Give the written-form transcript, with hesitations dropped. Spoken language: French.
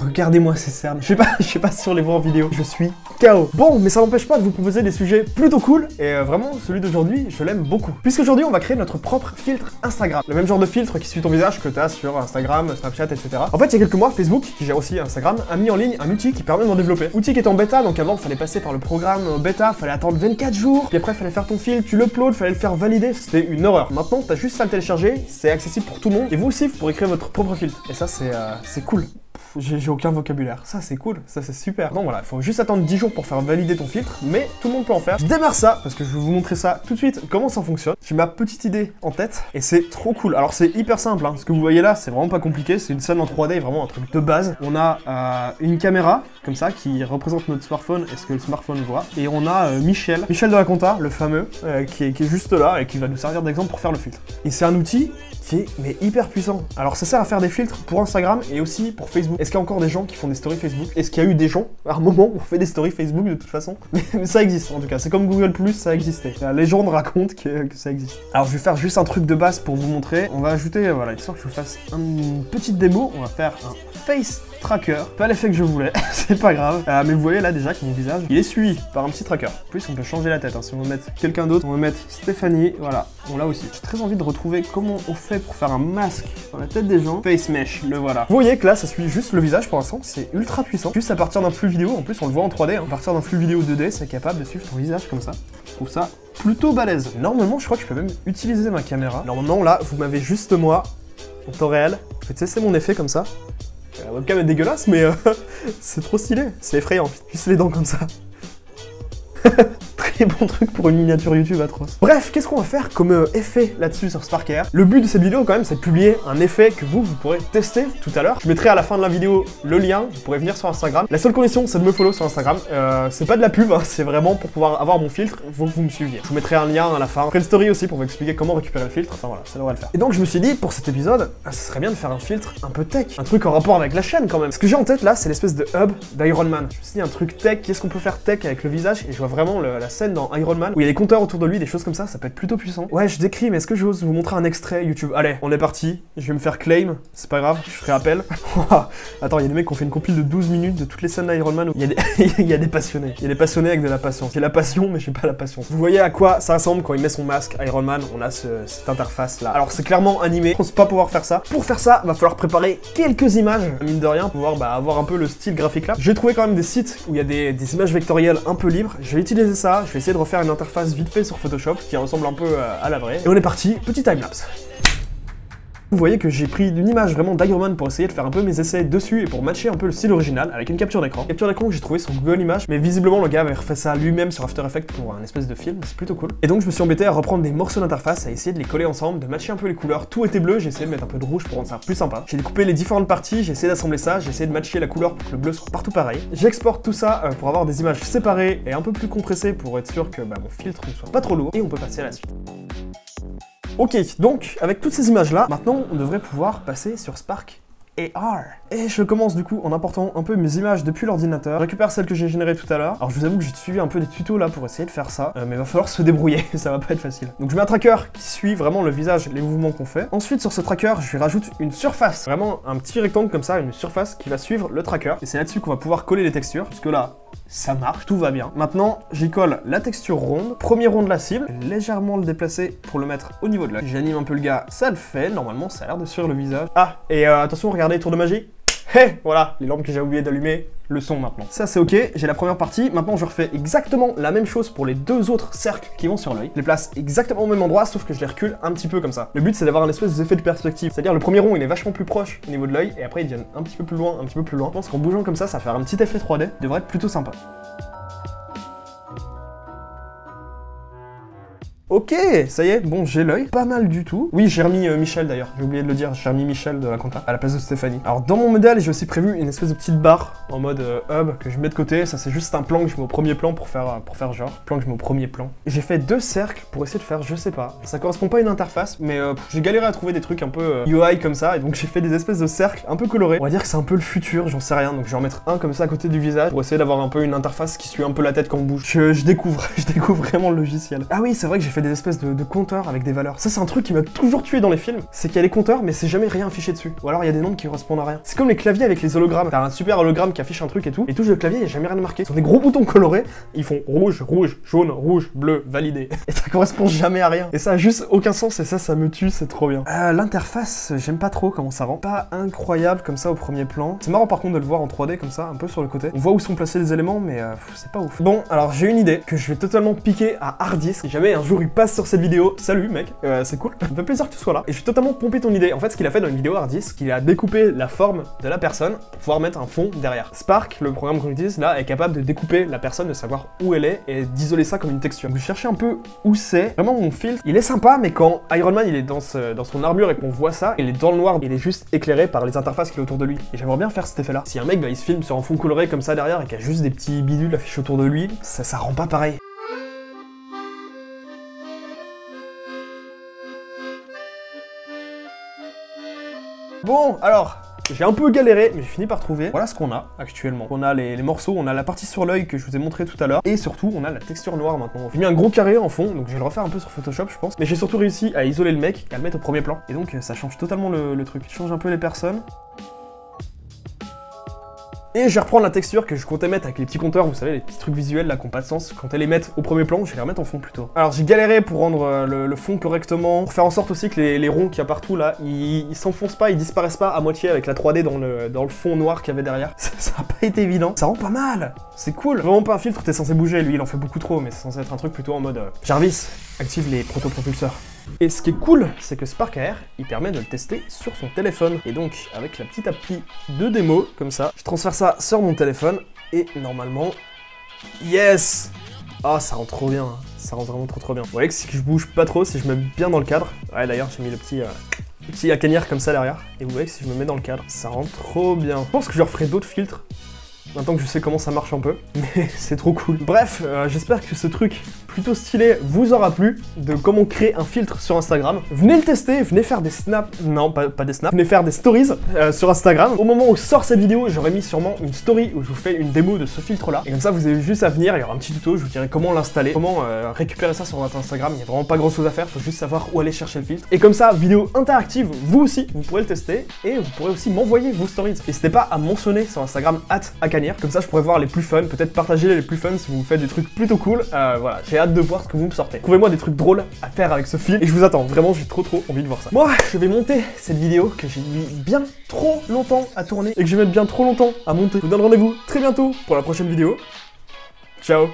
regardez-moi ces cernes. Je sais pas si on les voit en vidéo. Je suis KO. Bon, mais ça m'empêche pas de vous proposer des sujets plutôt cool. Et vraiment, celui d'aujourd'hui, je l'aime beaucoup. Puisqu'aujourd'hui, on va créer notre propre filtre Instagram. Le même genre de filtre qui suit ton visage que tu as sur Instagram, Snapchat, etc. En fait, il y a quelques mois, Facebook, qui gère aussi Instagram, a mis en ligne un outil qui permet d'en développer. Outil qui est en bêta, donc avant, il fallait passer par le programme bêta, fallait attendre 24 jours, puis après, il fallait faire ton filtre, tu l'uploads, fallait le faire valider, c'était une horreur. Maintenant, t'as juste à le télécharger, c'est accessible pour tout le monde, et vous aussi, vous pourrez créer votre propre filtre. Et ça, c'est cool. J'ai aucun vocabulaire. Ça, c'est cool. Ça, c'est super. Donc voilà, il faut juste attendre 10 jours pour faire valider ton filtre, mais tout le monde peut en faire. Je démarre ça, parce que je vais vous montrer ça tout de suite, comment ça fonctionne. J'ai ma petite idée en tête, et c'est trop cool. Alors, c'est hyper simple, hein. Ce que vous voyez là, c'est vraiment pas compliqué. C'est une scène en 3D, vraiment un truc de base. On a une caméra, comme ça, qui représente notre smartphone et ce que le smartphone voit. Et on a Michel de la Compta, le fameux, qui est juste là, et qui va nous servir d'exemple pour faire le filtre. Et c'est un outil qui est hyper puissant. Alors ça sert à faire des filtres pour Instagram et aussi pour Facebook. Est-ce qu'il y a encore des gens qui font des stories Facebook? Est-ce qu'il y a eu des gens, à un moment, où on fait des stories Facebook de toute façon? Mais ça existe en tout cas, c'est comme Google+, ça existait. La légende raconte que ça existe. Alors je vais faire juste un truc de base pour vous montrer. On va ajouter, voilà, histoire que je vous fasse une petite démo, on va faire un face tracker. Pas l'effet que je voulais, c'est pas grave. Mais vous voyez là déjà que mon visage, il est suivi par un petit tracker. En plus, on peut changer la tête, hein. Si on veut mettre quelqu'un d'autre, on va mettre Stéphanie, voilà, on l'a aussi. J'ai très envie de retrouver comment on fait pour faire un masque dans la tête des gens. Face mesh, le voilà. Vous voyez que là, ça suit juste le visage pour l'instant, c'est ultra puissant. Juste à partir d'un flux vidéo, en plus on le voit en 3D, hein. À partir d'un flux vidéo 2D, c'est capable de suivre ton visage comme ça. Je trouve ça plutôt balèze. Normalement, je crois que je peux même utiliser ma caméra. Normalement, là, vous m'avez juste moi, en temps réel. Je vais tester mon effet comme ça. La webcam est dégueulasse, mais c'est trop stylé. C'est effrayant. Juste les dents comme ça. Très bon truc pour une miniature YouTube atroce. Bref, qu'est-ce qu'on va faire comme effet là-dessus sur Sparker? Le but de cette vidéo quand même, c'est de publier un effet que vous pourrez tester tout à l'heure. Je mettrai à la fin de la vidéo le lien, vous pourrez venir sur Instagram. La seule condition, c'est de me follow sur Instagram. C'est pas de la pub, hein, c'est vraiment pour pouvoir avoir mon filtre, il faut que vous me suiviez. Je vous mettrai un lien à la fin. Après le story aussi pour vous expliquer comment récupérer le filtre. Enfin voilà, ça devrait le faire. Et donc je me suis dit, pour cet épisode, ça serait bien de faire un filtre un peu tech. Un truc en rapport avec la chaîne quand même. Ce que j'ai en tête là, c'est l'espèce de hub d'Iron Man. Je me suis dit un truc tech, qu'est-ce qu'on peut faire tech avec le visage? Et je vois vraiment la scène dans Iron Man où il y a des compteurs autour de lui, des choses comme ça peut être plutôt puissant. Ouais, je décris, mais est-ce que j'ose vous montrer un extrait YouTube? Allez, on est parti. Je vais me faire claim, c'est pas grave, je ferai appel. Attends, il y a des mecs qui ont fait une compile de 12 minutes de toutes les scènes d'Iron Man où il y a il y a des passionnés. Il y a des passionnés avec de la patience. J'ai la passion, mais j'ai pas la patience. Vous voyez à quoi ça ressemble quand il met son masque Iron Man? On a cette interface là. Alors c'est clairement animé, je pense pas pouvoir faire ça. Pour faire ça, va falloir préparer quelques images, mine de rien, pour pouvoir avoir un peu le style graphique là. J'ai trouvé quand même des sites où il y a des images vectorielles un peu libres. Je vais utiliser ça, je vais essayer de refaire une interface vite fait sur Photoshop qui ressemble un peu à la vraie. Et on est parti, petit timelapse. Vous voyez que j'ai pris une image vraiment d'Iron Man pour essayer de faire un peu mes essais dessus et pour matcher un peu le style original avec une capture d'écran. Capture d'écran que j'ai trouvé sur Google Images, mais visiblement le gars avait refait ça lui-même sur After Effects pour un espèce de film, c'est plutôt cool. Et donc je me suis embêté à reprendre des morceaux d'interface, à essayer de les coller ensemble, de matcher un peu les couleurs. Tout était bleu, j'ai essayé de mettre un peu de rouge pour rendre ça plus sympa. J'ai découpé les différentes parties, j'ai essayé d'assembler ça, j'ai essayé de matcher la couleur pour que le bleu soit partout pareil. J'exporte tout ça pour avoir des images séparées et un peu plus compressées pour être sûr que mon filtre ne soit pas trop lourd et on peut passer à la suite. Ok, donc avec toutes ces images-là, maintenant on devrait pouvoir passer sur Spark AR. Et je commence du coup en important un peu mes images depuis l'ordinateur. Je récupère celles que j'ai générées tout à l'heure. Alors je vous avoue que j'ai suivi un peu des tutos là pour essayer de faire ça, mais il va falloir se débrouiller, ça va pas être facile. Donc je mets un tracker qui suit vraiment le visage, les mouvements qu'on fait. Ensuite sur ce tracker, je lui rajoute une surface, vraiment un petit rectangle comme ça, une surface qui va suivre le tracker. Et c'est là-dessus qu'on va pouvoir coller les textures, puisque là, ça marche, tout va bien. Maintenant, j'y colle la texture ronde, premier rond de la cible, légèrement le déplacer pour le mettre au niveau de l'œil. J'anime un peu le gars, ça le fait, normalement ça a l'air de suivre le visage. Ah, et attention, regardez, tour de magie. Hey, voilà, les lampes que j'ai oublié d'allumer, le son maintenant. Ça c'est ok, j'ai la première partie, maintenant je refais exactement la même chose pour les deux autres cercles qui vont sur l'œil. Je les place exactement au même endroit, sauf que je les recule un petit peu comme ça. Le but c'est d'avoir un espèce d'effet de perspective, c'est-à-dire le premier rond il est vachement plus proche au niveau de l'œil, et après il devient un petit peu plus loin, un petit peu plus loin. Je pense qu'en bougeant comme ça va faire un petit effet 3D, devrait être plutôt sympa. Ok, ça y est, bon, j'ai l'œil, pas mal du tout. Oui, j'ai remis Michel d'ailleurs, j'ai oublié de le dire, j'ai remis Michel de la compta à la place de Stéphanie. Alors dans mon modèle, j'ai aussi prévu une espèce de petite barre en mode hub que je mets de côté. Ça c'est juste un plan que je mets au premier plan pour faire genre, plan que je mets au premier plan. J'ai fait deux cercles pour essayer de faire, je sais pas, ça correspond pas à une interface, mais j'ai galéré à trouver des trucs un peu UI comme ça, et donc j'ai fait des espèces de cercles un peu colorés. On va dire que c'est un peu le futur, j'en sais rien, donc je vais en mettre un comme ça à côté du visage pour essayer d'avoir un peu une interface qui suit un peu la tête quand on bouge. Je découvre vraiment le logiciel. Ah oui, c'est vrai que j'ai fait des espèces de compteurs avec des valeurs. Ça c'est un truc qui m'a toujours tué dans les films, c'est qu'il y a les compteurs mais c'est jamais rien affiché dessus. Ou alors il y a des nombres qui correspondent à rien. C'est comme les claviers avec les hologrammes. T'as un super hologramme qui affiche un truc et tout, et touche le clavier, il y a jamais rien de marqué. Ce sont des gros boutons colorés, ils font rouge, rouge, jaune, rouge, bleu, validé. Et ça correspond jamais à rien. Et ça a juste aucun sens et ça me tue, c'est trop bien. L'interface, j'aime pas trop comment ça rend. Pas incroyable comme ça au premier plan. C'est marrant par contre de le voir en 3D comme ça, un peu sur le côté. On voit où sont placés les éléments mais c'est pas ouf. Bon, alors j'ai une idée que je vais totalement piquer à hard disk. Si jamais un jour il passe sur cette vidéo, salut mec, c'est cool. Ça me fait plaisir que tu sois là. Et je vais totalement pomper ton idée. En fait, ce qu'il a fait dans une vidéo hard disk, il a découpé la forme de la personne pour pouvoir mettre un fond derrière. Spark, le programme qu'on utilise là, est capable de découper la personne, de savoir où elle est et d'isoler ça comme une texture. Donc je cherchais un peu où c'est. Vraiment mon filtre, il est sympa, mais quand Iron Man il est dans son armure et qu'on voit ça, il est dans le noir, il est juste éclairé par les interfaces qu'il y a autour de lui. Et j'aimerais bien faire cet effet là. Si un mec il se filme sur un fond coloré comme ça derrière et qu'il y a juste des petits bidules affichés autour de lui, ça rend pas pareil. Bon, alors, j'ai un peu galéré, mais j'ai fini par trouver. Voilà ce qu'on a actuellement. On a les morceaux, on a la partie sur l'œil que je vous ai montré tout à l'heure, et surtout, on a la texture noire maintenant. J'ai mis un gros carré en fond, donc je vais le refaire un peu sur Photoshop, je pense. Mais j'ai surtout réussi à isoler le mec et à le mettre au premier plan. Et donc, ça change totalement le truc. Je change un peu les personnes. Et je vais reprendre la texture que je comptais mettre avec les petits compteurs, vous savez, les petits trucs visuels là qui n'ont pas de sens. Quand elle les mettre au premier plan, je vais les remettre en fond plutôt. Alors j'ai galéré pour rendre le fond correctement, pour faire en sorte aussi que les ronds qu'il y a partout là, ils s'enfoncent pas, ils disparaissent pas à moitié avec la 3D dans le fond noir qu'il y avait derrière. Ça a pas été évident. Ça rend pas mal, c'est cool. Vraiment pas un filtre où t'es censé bouger, lui il en fait beaucoup trop, mais c'est censé être un truc plutôt en mode Jarvis, active les protopropulseurs. Et ce qui est cool, c'est que Spark AR, il permet de le tester sur son téléphone. Et donc, avec la petite appli de démo, comme ça, je transfère ça sur mon téléphone, et normalement, yes! Ah, ça rend trop bien, ça rend vraiment trop bien. Vous voyez que si je bouge pas trop, si je me mets bien dans le cadre, ouais d'ailleurs j'ai mis le petit acanière comme ça derrière, et vous voyez que si je me mets dans le cadre, ça rend trop bien. Je pense que je referai d'autres filtres, maintenant que je sais comment ça marche un peu, mais c'est trop cool. Bref, j'espère que ce truc plutôt stylé vous aura plu, de comment créer un filtre sur Instagram. Venez le tester, venez faire des snaps, non pas des snaps, venez faire des stories sur Instagram. Au moment où sort cette vidéo, j'aurai mis sûrement une story où je vous fais une démo de ce filtre là, et comme ça vous avez juste à venir, il y aura un petit tuto, je vous dirai comment l'installer, comment récupérer ça sur votre Instagram. Il n'y a vraiment pas grand chose à faire, faut juste savoir où aller chercher le filtre. Et comme ça, vidéo interactive, vous aussi, vous pourrez le tester, et vous pourrez aussi m'envoyer vos stories. N'hésitez pas à mentionner sur Instagram @acanière, comme ça je pourrais voir les plus fun, peut-être partager les plus fun si vous faites des trucs plutôt cool. Voilà, j'ai hâte de voir ce que vous me sortez. Trouvez-moi des trucs drôles à faire avec ce film, et je vous attends, vraiment j'ai trop envie de voir ça. Moi, je vais monter cette vidéo que j'ai mis bien trop longtemps à tourner, et que je vais mettre bien trop longtemps à monter. Je vous donne rendez-vous très bientôt pour la prochaine vidéo. Ciao.